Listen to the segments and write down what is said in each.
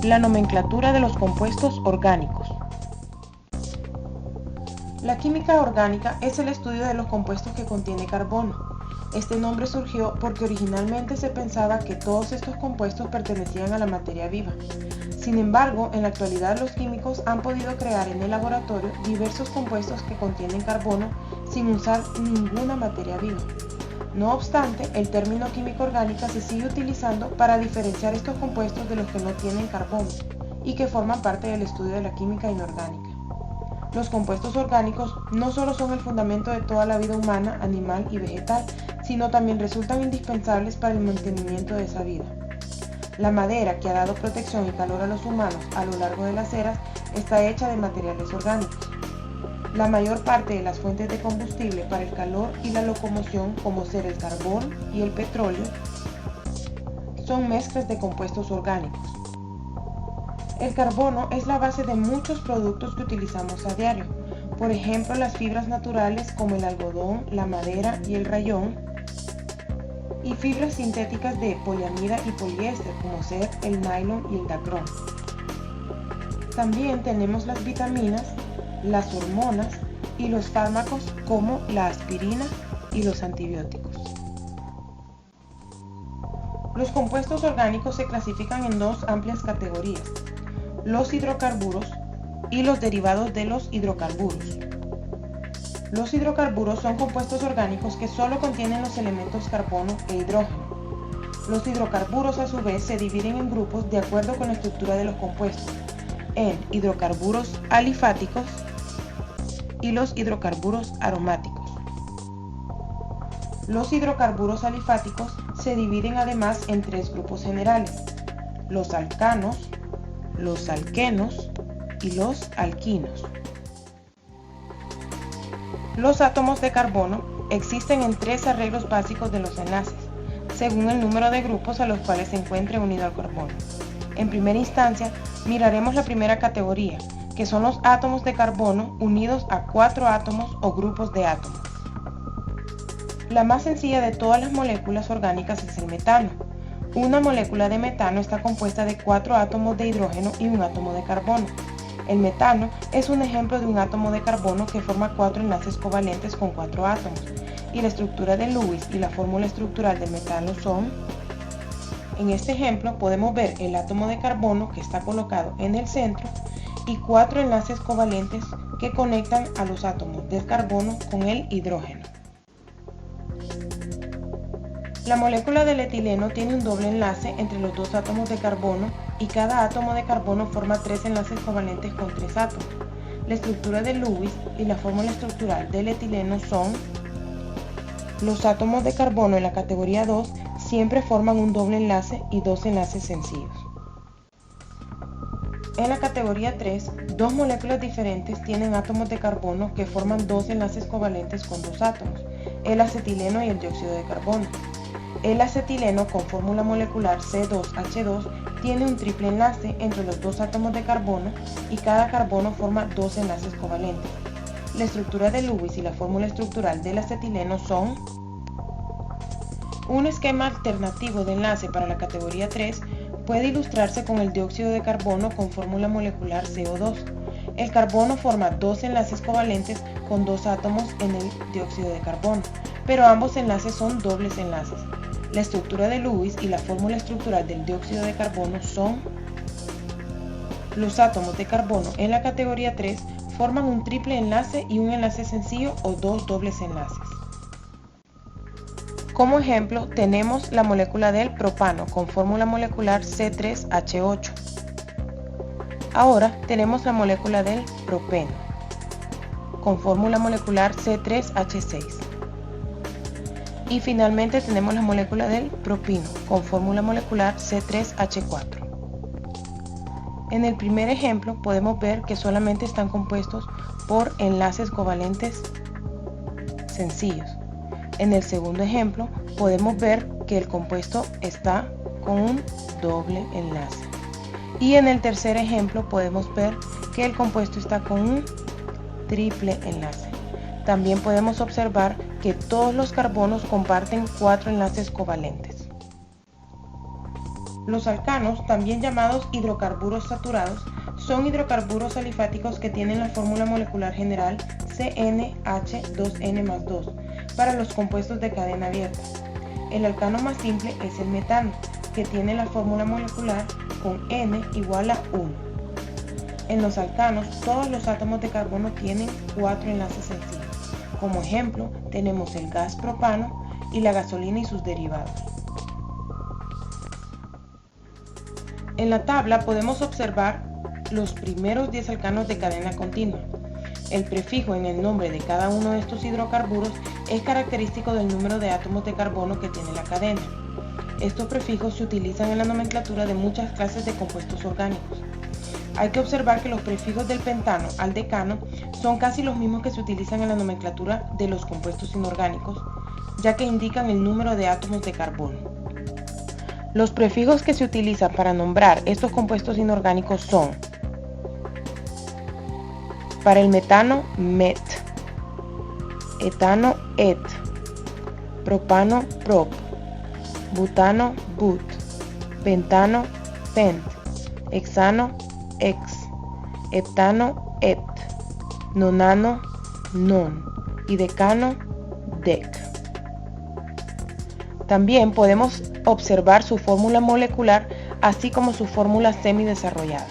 La nomenclatura de los compuestos orgánicos. La química orgánica es el estudio de los compuestos que contienen carbono. Este nombre surgió porque originalmente se pensaba que todos estos compuestos pertenecían a la materia viva. Sin embargo, en la actualidad los químicos han podido crear en el laboratorio diversos compuestos que contienen carbono sin usar ninguna materia viva. No obstante, el término química orgánica se sigue utilizando para diferenciar estos compuestos de los que no tienen carbono y que forman parte del estudio de la química inorgánica. Los compuestos orgánicos no solo son el fundamento de toda la vida humana, animal y vegetal, sino también resultan indispensables para el mantenimiento de esa vida. La madera, que ha dado protección y calor a los humanos a lo largo de las eras, está hecha de materiales orgánicos. La mayor parte de las fuentes de combustible para el calor y la locomoción, como ser el carbón y el petróleo, son mezclas de compuestos orgánicos. El carbono es la base de muchos productos que utilizamos a diario, por ejemplo las fibras naturales como el algodón, la madera y el rayón, y fibras sintéticas de poliamida y poliéster como ser el nylon y el dacrón. También tenemos las vitaminas, las hormonas y los fármacos como la aspirina y los antibióticos. Los compuestos orgánicos se clasifican en dos amplias categorías: los hidrocarburos y los derivados de los hidrocarburos. Los hidrocarburos son compuestos orgánicos que solo contienen los elementos carbono e hidrógeno. Los hidrocarburos a su vez se dividen en grupos de acuerdo con la estructura de los compuestos, en hidrocarburos alifáticos y los hidrocarburos aromáticos. Los hidrocarburos alifáticos se dividen además en tres grupos generales: los alcanos, los alquenos y los alquinos. Los átomos de carbono existen en tres arreglos básicos de los enlaces, según el número de grupos a los cuales se encuentre unido al carbono. En primera instancia, miraremos la primera categoría, que son los átomos de carbono unidos a 4 átomos o grupos de átomos. La más sencilla de todas las moléculas orgánicas es el metano. Una molécula de metano está compuesta de 4 átomos de hidrógeno y un átomo de carbono. El metano es un ejemplo de un átomo de carbono que forma 4 enlaces covalentes con 4 átomos, y la estructura de Lewis y la fórmula estructural del metano son: en este ejemplo podemos ver el átomo de carbono que está colocado en el centro y 4 enlaces covalentes que conectan a los átomos del carbono con el hidrógeno. La molécula del etileno tiene un doble enlace entre los dos átomos de carbono y cada átomo de carbono forma 3 enlaces covalentes con 3 átomos. La estructura de Lewis y la fórmula estructural del etileno son: los átomos de carbono en la categoría 2 siempre forman un doble enlace y 2 enlaces sencillos. En la categoría 3, dos moléculas diferentes tienen átomos de carbono que forman 2 enlaces covalentes con 2 átomos, el acetileno y el dióxido de carbono. El acetileno con fórmula molecular C2H2 tiene un triple enlace entre los dos átomos de carbono y cada carbono forma 2 enlaces covalentes. La estructura de Lewis y la fórmula estructural del acetileno son: un esquema alternativo de enlace para la categoría 3 puede ilustrarse con el dióxido de carbono con fórmula molecular CO2. El carbono forma 2 enlaces covalentes con 2 átomos en el dióxido de carbono, pero ambos enlaces son dobles enlaces. La estructura de Lewis y la fórmula estructural del dióxido de carbono son: los átomos de carbono en la categoría 3 forman un triple enlace y un enlace sencillo o 2 dobles enlaces. Como ejemplo, tenemos la molécula del propano con fórmula molecular C3H8. Ahora tenemos la molécula del propeno con fórmula molecular C3H6. Y finalmente tenemos la molécula del propino con fórmula molecular C3H4. En el primer ejemplo podemos ver que solamente están compuestos por enlaces covalentes sencillos. En el segundo ejemplo podemos ver que el compuesto está con un doble enlace. Y en el tercer ejemplo podemos ver que el compuesto está con un triple enlace. También podemos observar que todos los carbonos comparten 4 enlaces covalentes. Los alcanos, también llamados hidrocarburos saturados, son hidrocarburos alifáticos que tienen la fórmula molecular general CnH2n+2 para los compuestos de cadena abierta. El alcano más simple es el metano, que tiene la fórmula molecular con N igual a 1. En los alcanos, todos los átomos de carbono tienen 4 enlaces sencillos. Como ejemplo, tenemos el gas propano y la gasolina y sus derivados. En la tabla podemos observar los primeros 10 alcanos de cadena continua. El prefijo en el nombre de cada uno de estos hidrocarburos es característico del número de átomos de carbono que tiene la cadena. Estos prefijos se utilizan en la nomenclatura de muchas clases de compuestos orgánicos. Hay que observar que los prefijos del pentano al decano son casi los mismos que se utilizan en la nomenclatura de los compuestos inorgánicos, ya que indican el número de átomos de carbono. Los prefijos que se utilizan para nombrar estos compuestos inorgánicos son: para el metano, met, etano, et, propano, prop, butano, but, pentano, pent, hexano, ex, heptano, hept, nonano, non y decano, dec. También podemos observar su fórmula molecular, así como su fórmula semidesarrollada.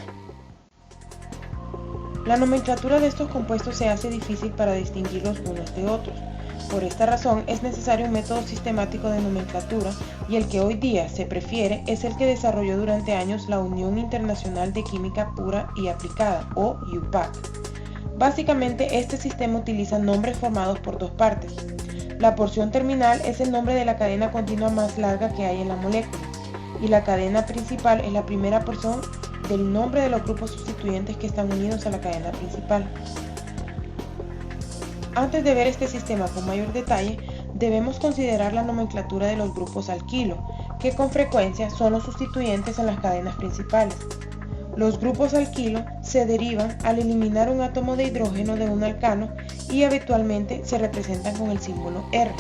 La nomenclatura de estos compuestos se hace difícil para distinguirlos unos de otros. Por esta razón es necesario un método sistemático de nomenclatura, y el que hoy día se prefiere es el que desarrolló durante años la Unión Internacional de Química Pura y Aplicada, o UPAC. Básicamente, este sistema utiliza nombres formados por dos partes. La porción terminal es el nombre de la cadena continua más larga que hay en la molécula, y la cadena principal es la primera porción del nombre de los grupos sustituyentes que están unidos a la cadena principal. Antes de ver este sistema con mayor detalle, debemos considerar la nomenclatura de los grupos alquilo, que con frecuencia son los sustituyentes en las cadenas principales. Los grupos alquilo se derivan al eliminar un átomo de hidrógeno de un alcano y habitualmente se representan con el símbolo R.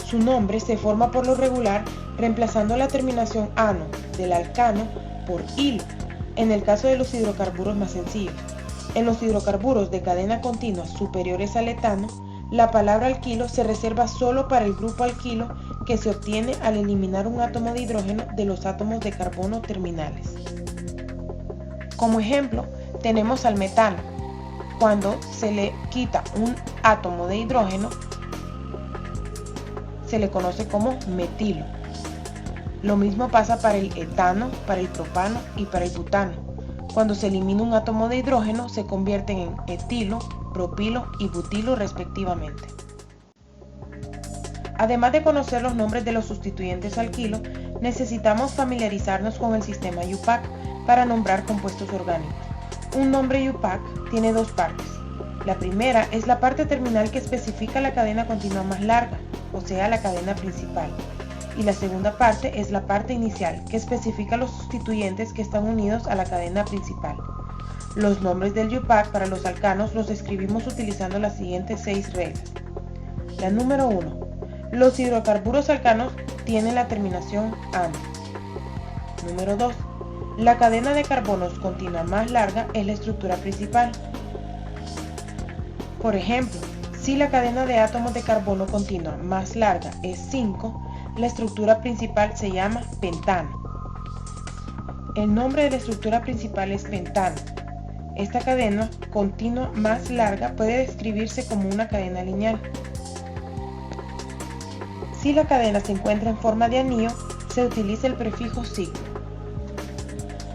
Su nombre se forma por lo regular reemplazando la terminación ano del alcano por ilo, en el caso de los hidrocarburos más sencillos. En los hidrocarburos de cadena continua superiores al etano, la palabra alquilo se reserva solo para el grupo alquilo que se obtiene al eliminar un átomo de hidrógeno de los átomos de carbono terminales. Como ejemplo, tenemos al metano. Cuando se le quita un átomo de hidrógeno, se le conoce como metilo. Lo mismo pasa para el etano, para el propano y para el butano. Cuando se elimina un átomo de hidrógeno, se convierten en etilo, propilo y butilo respectivamente. Además de conocer los nombres de los sustituyentes alquilo, necesitamos familiarizarnos con el sistema UPAC para nombrar compuestos orgánicos. Un nombre UPAC tiene dos partes. La primera es la parte terminal que especifica la cadena continua más larga, o sea, la cadena principal. Y la segunda parte es la parte inicial, que especifica los sustituyentes que están unidos a la cadena principal. Los nombres del UPAC para los alcanos los escribimos utilizando las siguientes 6 reglas. La número 1. Los hidrocarburos alcanos tienen la terminación ano. Número 2. La cadena de carbonos continua más larga es la estructura principal. Por ejemplo, si la cadena de átomos de carbono continua más larga es 5, la estructura principal se llama pentano. El nombre de la estructura principal es pentano. Esta cadena continua más larga puede describirse como una cadena lineal. Si la cadena se encuentra en forma de anillo, se utiliza el prefijo sigma.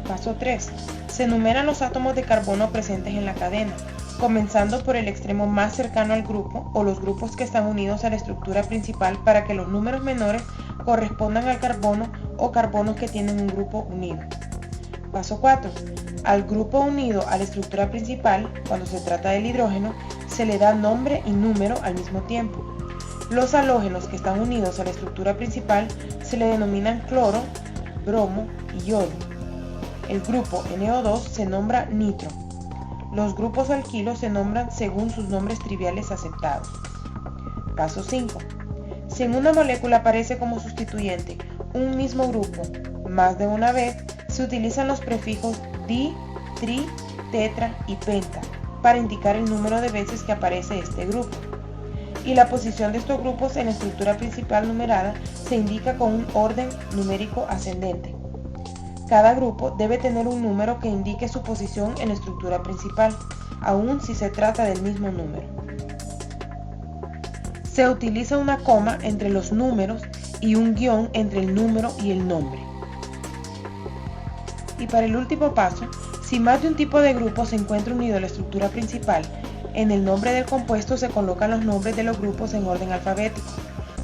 Paso 3. Se enumeran los átomos de carbono presentes en la cadena, comenzando por el extremo más cercano al grupo o los grupos que están unidos a la estructura principal para que los números menores correspondan al carbono o carbonos que tienen un grupo unido. Paso 4. Al grupo unido a la estructura principal, cuando se trata del hidrógeno, se le da nombre y número al mismo tiempo. Los halógenos que están unidos a la estructura principal se le denominan cloro, bromo y yodo. El grupo NO2 se nombra nitro. Los grupos alquilos se nombran según sus nombres triviales aceptados. Paso 5. Si en una molécula aparece como sustituyente un mismo grupo más de una vez, se utilizan los prefijos di, tri, tetra y penta para indicar el número de veces que aparece este grupo. Y la posición de estos grupos en la estructura principal numerada se indica con un orden numérico ascendente. Cada grupo debe tener un número que indique su posición en la estructura principal, aun si se trata del mismo número. Se utiliza una coma entre los números y un guión entre el número y el nombre. Y para el último paso, si más de un tipo de grupo se encuentra unido a la estructura principal, en el nombre del compuesto se colocan los nombres de los grupos en orden alfabético.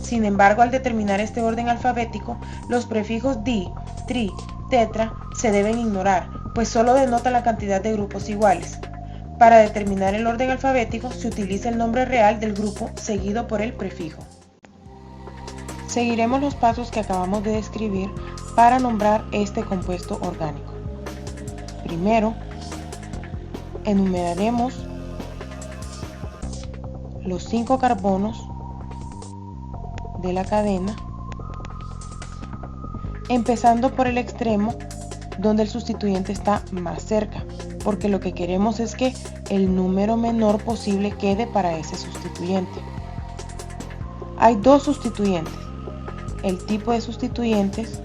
Sin embargo, al determinar este orden alfabético, los prefijos di, tri, tetra se deben ignorar, pues solo denotan la cantidad de grupos iguales. Para determinar el orden alfabético se utiliza el nombre real del grupo seguido por el prefijo. Seguiremos los pasos que acabamos de describir para nombrar este compuesto orgánico. Primero, enumeraremos los 5 carbonos de la cadena, empezando por el extremo donde el sustituyente está más cerca, porque lo que queremos es que el número menor posible quede para ese sustituyente. Hay dos sustituyentes. El tipo de sustituyentes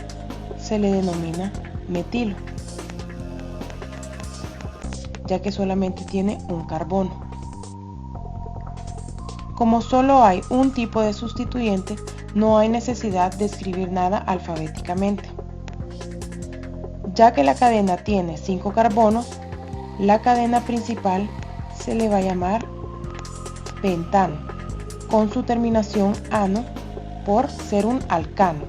se le denomina metilo, ya que solamente tiene un carbono. Como solo hay un tipo de sustituyente, no hay necesidad de escribir nada alfabéticamente. Ya que la cadena tiene 5 carbonos, la cadena principal se le va a llamar pentano, con su terminación ano por ser un alcano.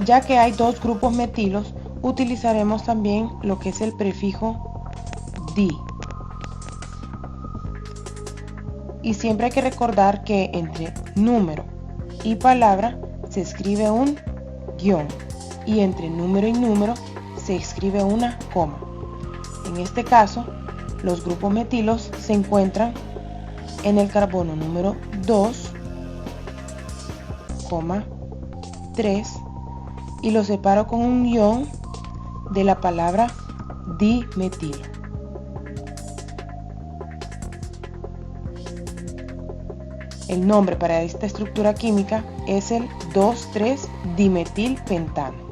Ya que hay dos grupos metilos, utilizaremos también lo que es el prefijo di. Y siempre hay que recordar que entre número y palabra se escribe un guión y entre número y número se escribe una coma. En este caso, los grupos metilos se encuentran en el carbono número 2, 3 y lo separo con un guión de la palabra dimetilo. El nombre para esta estructura química es el 2,3-dimetilpentano.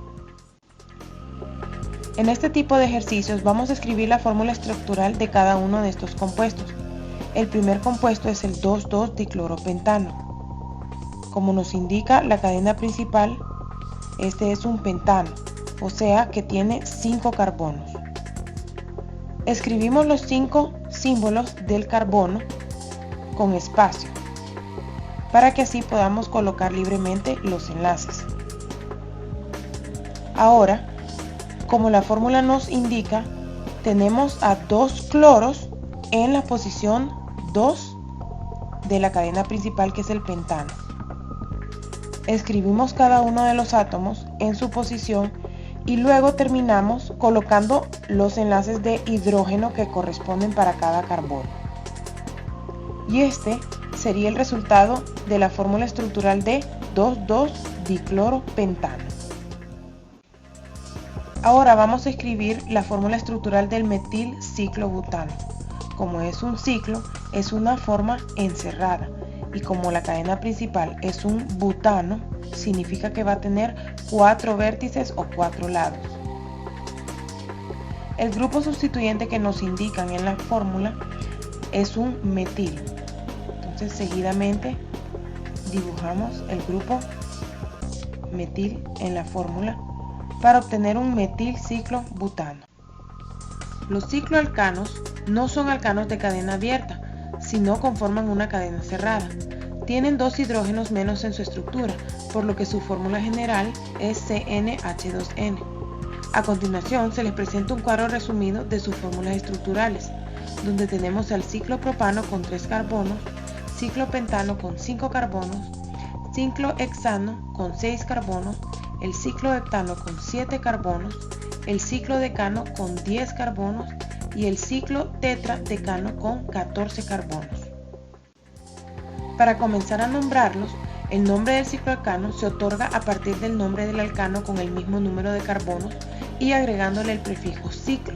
En este tipo de ejercicios vamos a escribir la fórmula estructural de cada uno de estos compuestos. El primer compuesto es el 2,2-dicloropentano. Como nos indica la cadena principal, este es un pentano, o sea que tiene 5 carbonos. Escribimos los 5 símbolos del carbono con espacio, para que así podamos colocar libremente los enlaces. Ahora, como la fórmula nos indica, tenemos a 2 cloros en la posición 2 de la cadena principal, que es el pentano. Escribimos cada uno de los átomos en su posición y luego terminamos colocando los enlaces de hidrógeno que corresponden para cada carbono. Y este sería el resultado de la fórmula estructural de 2,2-dicloropentano. Ahora vamos a escribir la fórmula estructural del metilciclobutano. Como es un ciclo, es una forma encerrada, y como la cadena principal es un butano, significa que va a tener 4 vértices o 4 lados. El grupo sustituyente que nos indican en la fórmula es un metilo. Entonces seguidamente dibujamos el grupo metil en la fórmula para obtener un metilciclobutano. Los cicloalcanos no son alcanos de cadena abierta, sino conforman una cadena cerrada. Tienen 2 hidrógenos menos en su estructura, por lo que su fórmula general es CnH2n. A continuación se les presenta un cuadro resumido de sus fórmulas estructurales, donde tenemos al ciclopropano con 3 carbonos, ciclopentano con 5 carbonos, ciclohexano con 6 carbonos, el cicloheptano con 7 carbonos, el ciclodecano con 10 carbonos y el ciclotetradecano con 14 carbonos. Para comenzar a nombrarlos, El nombre del cicloalcano se otorga a partir del nombre del alcano con el mismo número de carbonos y agregándole el prefijo ciclo.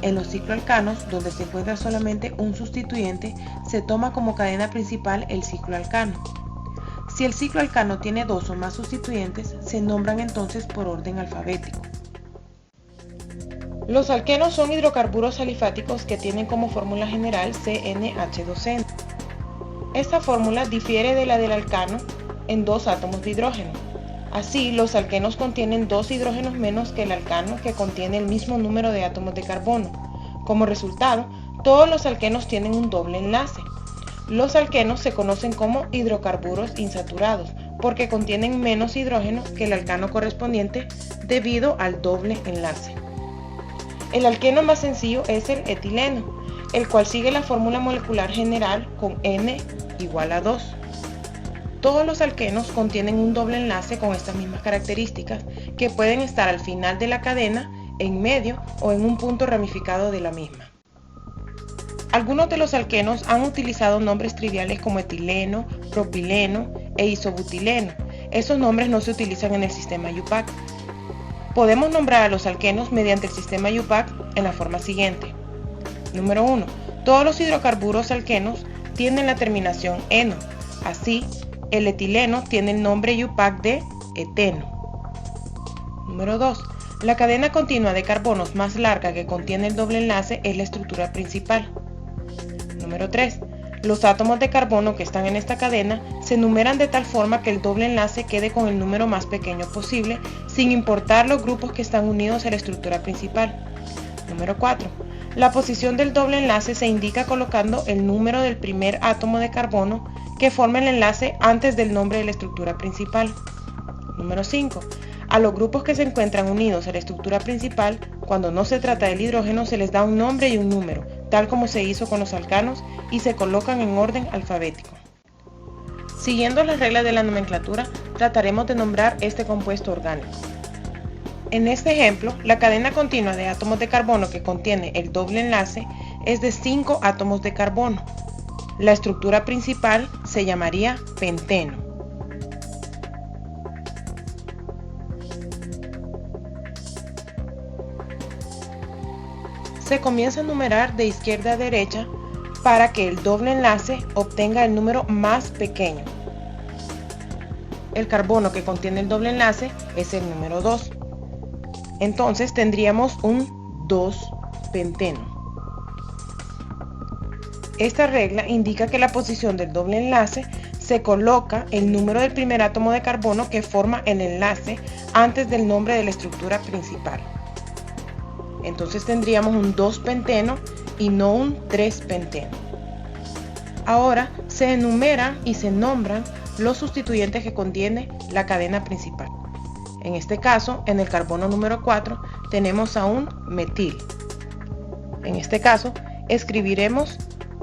En los cicloalcanos, donde se encuentra solamente un sustituyente, se toma como cadena principal el cicloalcano. Si el cicloalcano tiene dos o más sustituyentes, se nombran entonces por orden alfabético. Los alquenos son hidrocarburos alifáticos que tienen como fórmula general CnH2n. Esta fórmula difiere de la del alcano en dos átomos de hidrógeno. Así, los alquenos contienen dos hidrógenos menos que el alcano, que contiene el mismo número de átomos de carbono. Como resultado, todos los alquenos tienen un doble enlace. Los alquenos se conocen como hidrocarburos insaturados, porque contienen menos hidrógeno que el alcano correspondiente debido al doble enlace. El alqueno más sencillo es el etileno, el cual sigue la fórmula molecular general con N igual a 2. Todos los alquenos contienen un doble enlace con estas mismas características, que pueden estar al final de la cadena, en medio o en un punto ramificado de la misma. Algunos de los alquenos han utilizado nombres triviales como etileno, propileno e isobutileno. Esos nombres no se utilizan en el sistema IUPAC. Podemos nombrar a los alquenos mediante el sistema IUPAC en la forma siguiente. Número 1. Todos los hidrocarburos alquenos tienen la terminación eno. Así, el etileno tiene el nombre IUPAC de eteno. Número 2. La cadena continua de carbonos más larga que contiene el doble enlace es la estructura principal. Número 3. Los átomos de carbono que están en esta cadena se numeran de tal forma que el doble enlace quede con el número más pequeño posible, sin importar los grupos que están unidos a la estructura principal. Número 4. La posición del doble enlace se indica colocando el número del primer átomo de carbono que forma el enlace antes del nombre de la estructura principal. Número 5. A los grupos que se encuentran unidos a la estructura principal, cuando no se trata del hidrógeno, se les da un nombre y un número, tal como se hizo con los alcanos, y se colocan en orden alfabético. Siguiendo las reglas de la nomenclatura, trataremos de nombrar este compuesto orgánico. En este ejemplo, la cadena continua de átomos de carbono que contiene el doble enlace es de 5 átomos de carbono. La estructura principal se llamaría penteno. Se comienza a numerar de izquierda a derecha para que el doble enlace obtenga el número más pequeño. El carbono que contiene el doble enlace es el número 2. Entonces tendríamos un 2-penteno. Esta regla indica que la posición del doble enlace se coloca el número del primer átomo de carbono que forma el enlace antes del nombre de la estructura principal. Entonces tendríamos un 2-penteno y no un 3-penteno. Ahora se enumeran y se nombran los sustituyentes que contiene la cadena principal. En este caso, en el carbono número 4 tenemos a un metil. En este caso, escribiremos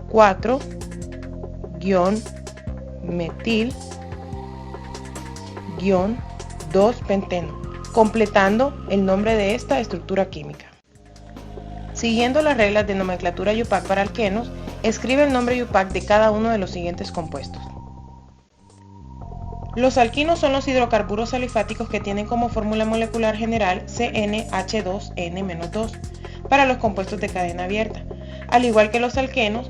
4-metil-2-penteno, completando el nombre de esta estructura química. Siguiendo las reglas de nomenclatura IUPAC para alquenos, escribe el nombre IUPAC de cada uno de los siguientes compuestos. Los alquinos son los hidrocarburos alifáticos que tienen como fórmula molecular general CnH2n-2 para los compuestos de cadena abierta. Al igual que los alquinos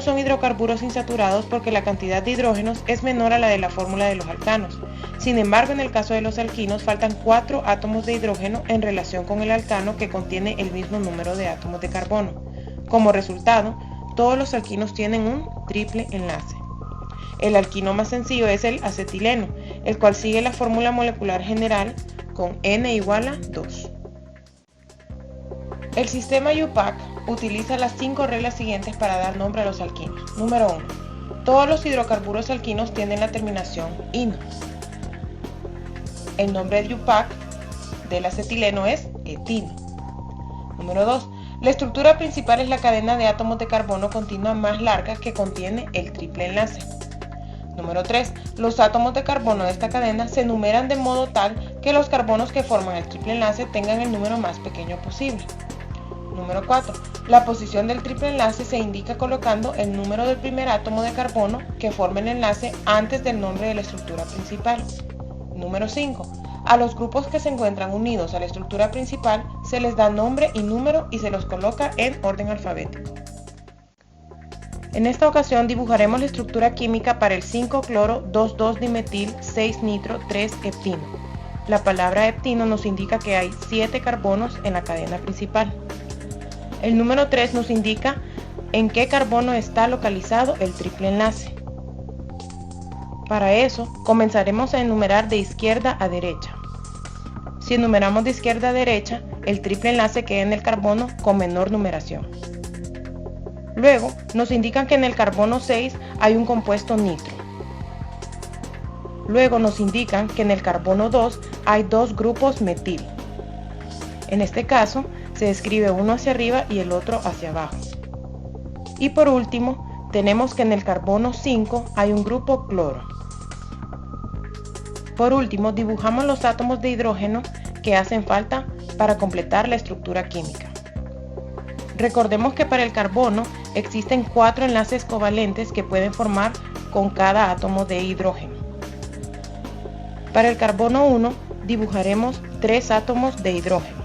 son hidrocarburos insaturados porque la cantidad de hidrógenos es menor a la de la fórmula de los alcanos. Sin embargo, en el caso de los alquinos faltan 4 átomos de hidrógeno en relación con el alcano que contiene el mismo número de átomos de carbono. Como resultado, todos los alquinos tienen un triple enlace. El alquino más sencillo es el acetileno, el cual sigue la fórmula molecular general con N igual a 2. El sistema IUPAC utiliza las 5 reglas siguientes para dar nombre a los alquinos. Número 1. Todos los hidrocarburos alquinos tienen la terminación -ino. El nombre de IUPAC del acetileno es etino. Número 2. La estructura principal es la cadena de átomos de carbono continua más larga que contiene el triple enlace. Número 3. Los átomos de carbono de esta cadena se numeran de modo tal que los carbonos que forman el triple enlace tengan el número más pequeño posible. Número 4. La posición del triple enlace se indica colocando el número del primer átomo de carbono que forma el enlace antes del nombre de la estructura principal. Número 5. A los grupos que se encuentran unidos a la estructura principal se les da nombre y número y se los coloca en orden alfabético. En esta ocasión dibujaremos la estructura química para el 5-cloro 2,2-dimetil 6-nitro-3-heptino. La palabra heptino nos indica que hay 7 carbonos en la cadena principal. El número 3 nos indica en qué carbono está localizado el triple enlace. Para eso, comenzaremos a enumerar de izquierda a derecha. Si enumeramos de izquierda a derecha, el triple enlace queda en el carbono con menor numeración. Luego, nos indican que en el carbono 6 hay un compuesto nitro. Luego nos indican que en el carbono 2 hay 2 grupos metil. En este caso, se escribe uno hacia arriba y el otro hacia abajo. Y por último, tenemos que en el carbono 5 hay un grupo cloro. Por último, dibujamos los átomos de hidrógeno que hacen falta para completar la estructura química. Recordemos que para el carbono existen 4 enlaces covalentes que pueden formar con cada átomo de hidrógeno. Para el carbono 1 dibujaremos 3 átomos de hidrógeno.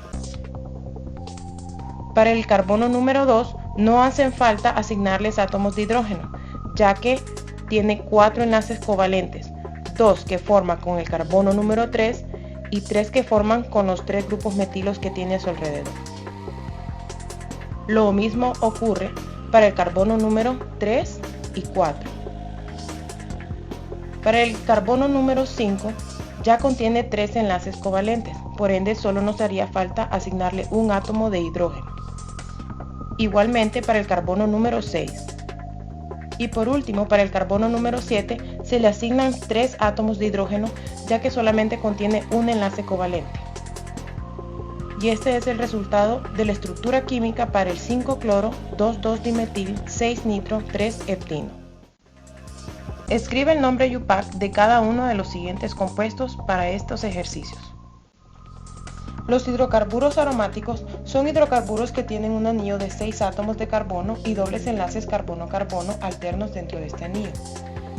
Para el carbono número 2 no hacen falta asignarles átomos de hidrógeno, ya que tiene 4 enlaces covalentes, 2 que forman con el carbono número 3 y 3 que forman con los 3 grupos metilos que tiene a su alrededor. Lo mismo ocurre para el carbono número 3 y 4. Para el carbono número 5 ya contiene 3 enlaces covalentes, por ende solo nos haría falta asignarle un átomo de hidrógeno. Igualmente para el carbono número 6. Y por último, para el carbono número 7 se le asignan 3 átomos de hidrógeno, ya que solamente contiene un enlace covalente. Y este es el resultado de la estructura química para el 5-cloro 2,2-dimetil 6-nitro-3-heptino. Escribe el nombre IUPAC de cada uno de los siguientes compuestos para estos ejercicios. Los hidrocarburos aromáticos son hidrocarburos que tienen un anillo de 6 átomos de carbono y dobles enlaces carbono-carbono alternos dentro de este anillo.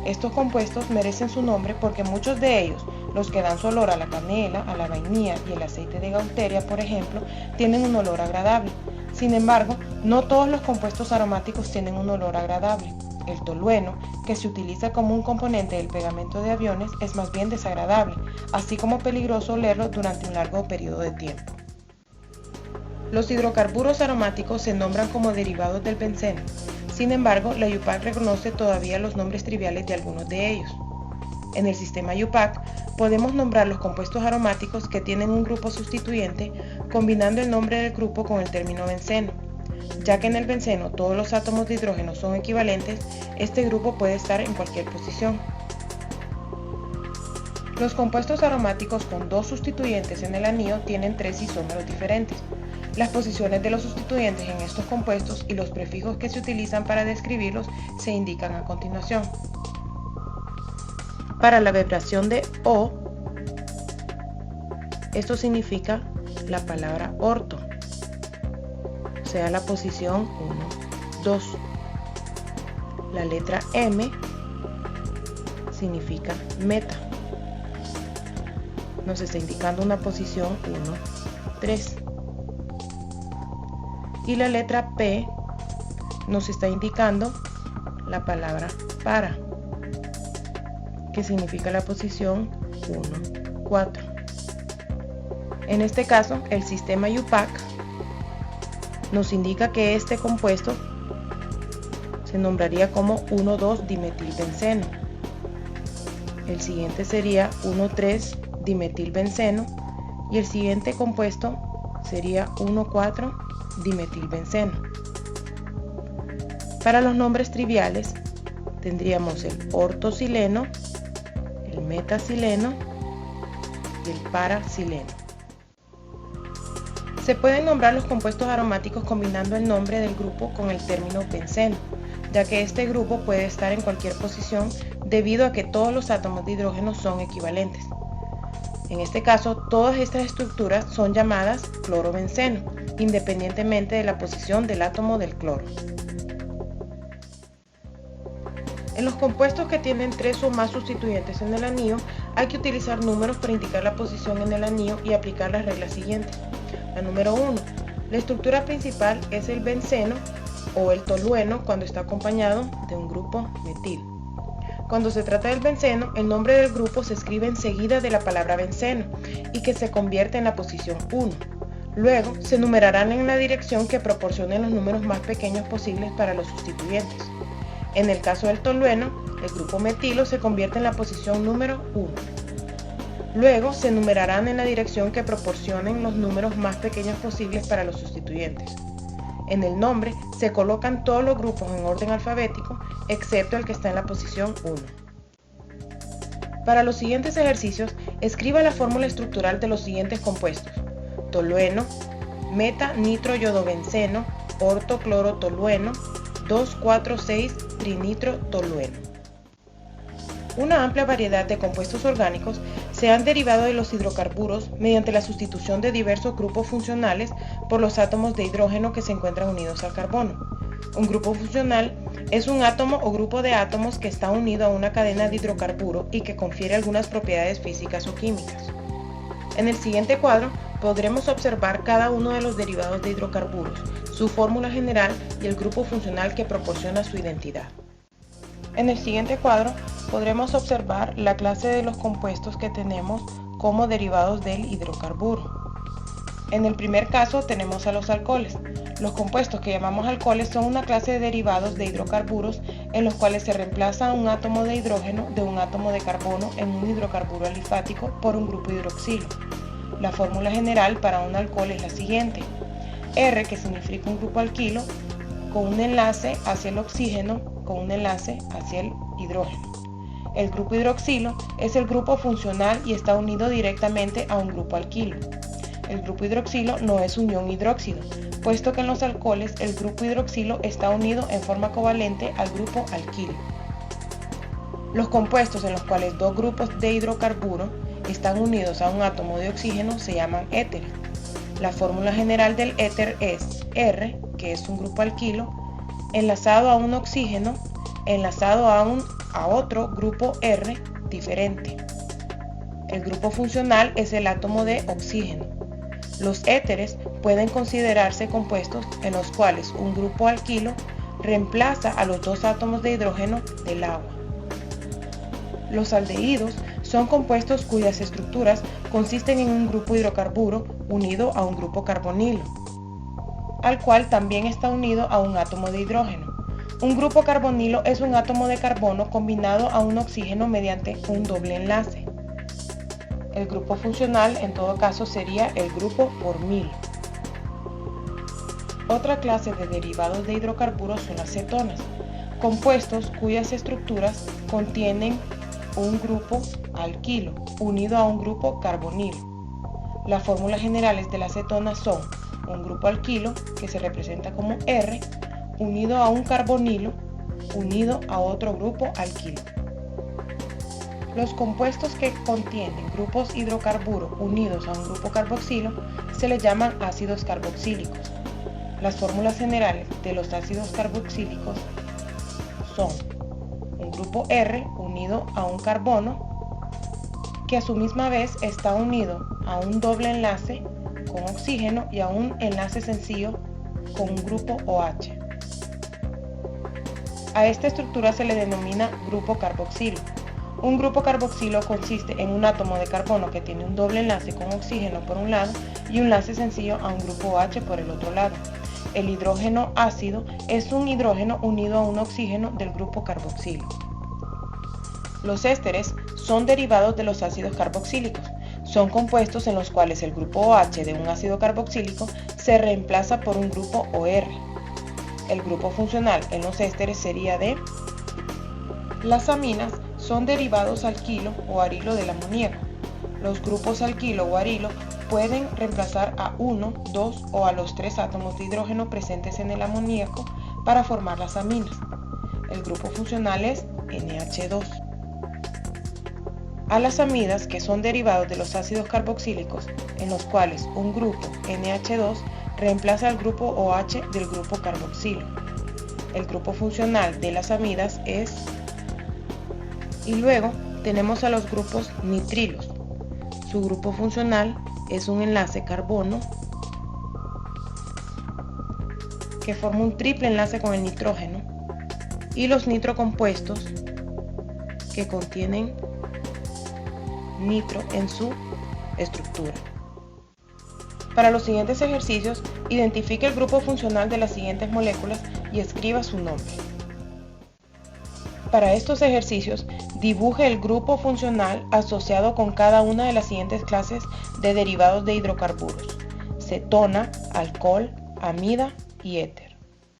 Estos compuestos merecen su nombre porque muchos de ellos, los que dan su olor a la canela, a la vainilla y el aceite de Gaulteria, por ejemplo, tienen un olor agradable. Sin embargo, no todos los compuestos aromáticos tienen un olor agradable. El tolueno, que se utiliza como un componente del pegamento de aviones, es más bien desagradable, así como peligroso olerlo durante un largo periodo de tiempo. Los hidrocarburos aromáticos se nombran como derivados del benceno. Sin embargo, la IUPAC reconoce todavía los nombres triviales de algunos de ellos. En el sistema IUPAC podemos nombrar los compuestos aromáticos que tienen un grupo sustituyente combinando el nombre del grupo con el término benceno. Ya que en el benceno todos los átomos de hidrógeno son equivalentes, este grupo puede estar en cualquier posición. Los compuestos aromáticos con 2 sustituyentes en el anillo tienen 3 isómeros diferentes. Las posiciones de los sustituyentes en estos compuestos y los prefijos que se utilizan para describirlos se indican a continuación. Para la abreviación de O, esto significa la palabra orto, o sea, la posición 1, 2. La letra M significa meta, nos está indicando una posición 1, 3. Y la letra P nos está indicando la palabra para, que significa la posición 1, 4. En este caso, el sistema IUPAC nos indica que este compuesto se nombraría como 1,2-dimetilbenceno. El siguiente sería 1,3-dimetilbenceno y el siguiente compuesto sería 1,4-dimetilbenceno. Para los nombres triviales tendríamos el ortosileno, el metasileno y el parasileno. Se pueden nombrar los compuestos aromáticos combinando el nombre del grupo con el término benceno, ya que este grupo puede estar en cualquier posición debido a que todos los átomos de hidrógeno son equivalentes. En este caso, todas estas estructuras son llamadas clorobenceno independientemente de la posición del átomo del cloro. En los compuestos que tienen 3 o más sustituyentes en el anillo, hay que utilizar números para indicar la posición en el anillo y aplicar las reglas siguientes. La número 1. La estructura principal es el benceno o el tolueno cuando está acompañado de un grupo metil. Cuando se trata del benceno, el nombre del grupo se escribe enseguida de la palabra benceno y que se convierte en la posición 1. Luego, se numerarán en la dirección que proporcione los números más pequeños posibles para los sustituyentes. En el caso del tolueno, el grupo metilo se convierte en la posición número 1. Luego, se numerarán en la dirección que proporcionen los números más pequeños posibles para los sustituyentes. En el nombre se colocan todos los grupos en orden alfabético, excepto el que está en la posición 1. Para los siguientes ejercicios, escriba la fórmula estructural de los siguientes compuestos: tolueno, meta-nitroyodobenceno, ortoclorotolueno, 2,4,6-trinitrotolueno. Una amplia variedad de compuestos orgánicos se han derivado de los hidrocarburos mediante la sustitución de diversos grupos funcionales por los átomos de hidrógeno que se encuentran unidos al carbono. Un grupo funcional es un átomo o grupo de átomos que está unido a una cadena de hidrocarburo y que confiere algunas propiedades físicas o químicas. En el siguiente cuadro podremos observar cada uno de los derivados de hidrocarburos, su fórmula general y el grupo funcional que proporciona su identidad. En el siguiente cuadro podremos observar la clase de los compuestos que tenemos como derivados del hidrocarburo. En el primer caso tenemos a los alcoholes. Los compuestos que llamamos alcoholes son una clase de derivados de hidrocarburos en los cuales se reemplaza un átomo de hidrógeno de un átomo de carbono en un hidrocarburo alifático por un grupo hidroxilo. La fórmula general para un alcohol es la siguiente: R, que significa un grupo alquilo, con un enlace hacia el oxígeno, con un enlace hacia el hidrógeno. El grupo hidroxilo es el grupo funcional y está unido directamente a un grupo alquilo. El grupo hidroxilo no es unión hidróxido, puesto que en los alcoholes el grupo hidroxilo está unido en forma covalente al grupo alquilo. Los compuestos en los cuales dos grupos de hidrocarburo están unidos a un átomo de oxígeno se llaman éteres. La fórmula general del éter es R, que es un grupo alquilo, enlazado a un oxígeno, enlazado a otro grupo R diferente. El grupo funcional es el átomo de oxígeno. Los éteres pueden considerarse compuestos en los cuales un grupo alquilo reemplaza a los dos átomos de hidrógeno del agua. Los aldehídos son compuestos cuyas estructuras consisten en un grupo hidrocarburo unido a un grupo carbonilo, al cual también está unido a un átomo de hidrógeno. Un grupo carbonilo es un átomo de carbono combinado a un oxígeno mediante un doble enlace. El grupo funcional en todo caso sería el grupo por 1000. Otra clase de derivados de hidrocarburos son las cetonas, compuestos cuyas estructuras contienen un grupo alquilo unido a un grupo carbonilo. Las fórmulas generales de las cetonas son un grupo alquilo, que se representa como R, unido a un carbonilo, unido a otro grupo alquilo. Los compuestos que contienen grupos hidrocarburos unidos a un grupo carboxilo se les llaman ácidos carboxílicos. Las fórmulas generales de los ácidos carboxílicos son un grupo R unido a un carbono, que a su misma vez está unido a un doble enlace con oxígeno y a un enlace sencillo con un grupo OH. A esta estructura se le denomina grupo carboxilo. Un grupo carboxilo consiste en un átomo de carbono que tiene un doble enlace con oxígeno por un lado y un enlace sencillo a un grupo OH por el otro lado. El hidrógeno ácido es un hidrógeno unido a un oxígeno del grupo carboxilo. Los ésteres son derivados de los ácidos carboxílicos. Son compuestos en los cuales el grupo OH de un ácido carboxílico se reemplaza por un grupo OR. El grupo funcional en los ésteres sería de... Las aminas son derivados alquilo o arilo del amoníaco. Los grupos alquilo o arilo pueden reemplazar a 1, 2 o a los 3 átomos de hidrógeno presentes en el amoníaco para formar las aminas. El grupo funcional es NH2. A las amidas, que son derivados de los ácidos carboxílicos, en los cuales un grupo NH2 reemplaza el grupo OH del grupo carboxilo. El grupo funcional de las amidas es... Y luego tenemos a los grupos nitrilos. Su grupo funcional es un enlace carbono que forma un triple enlace con el nitrógeno, y los nitrocompuestos que contienen nitro en su estructura. Para los siguientes ejercicios, identifique el grupo funcional de las siguientes moléculas y escriba su nombre. Para estos ejercicios, dibuje el grupo funcional asociado con cada una de las siguientes clases de derivados de hidrocarburos: cetona, alcohol, amida y éter.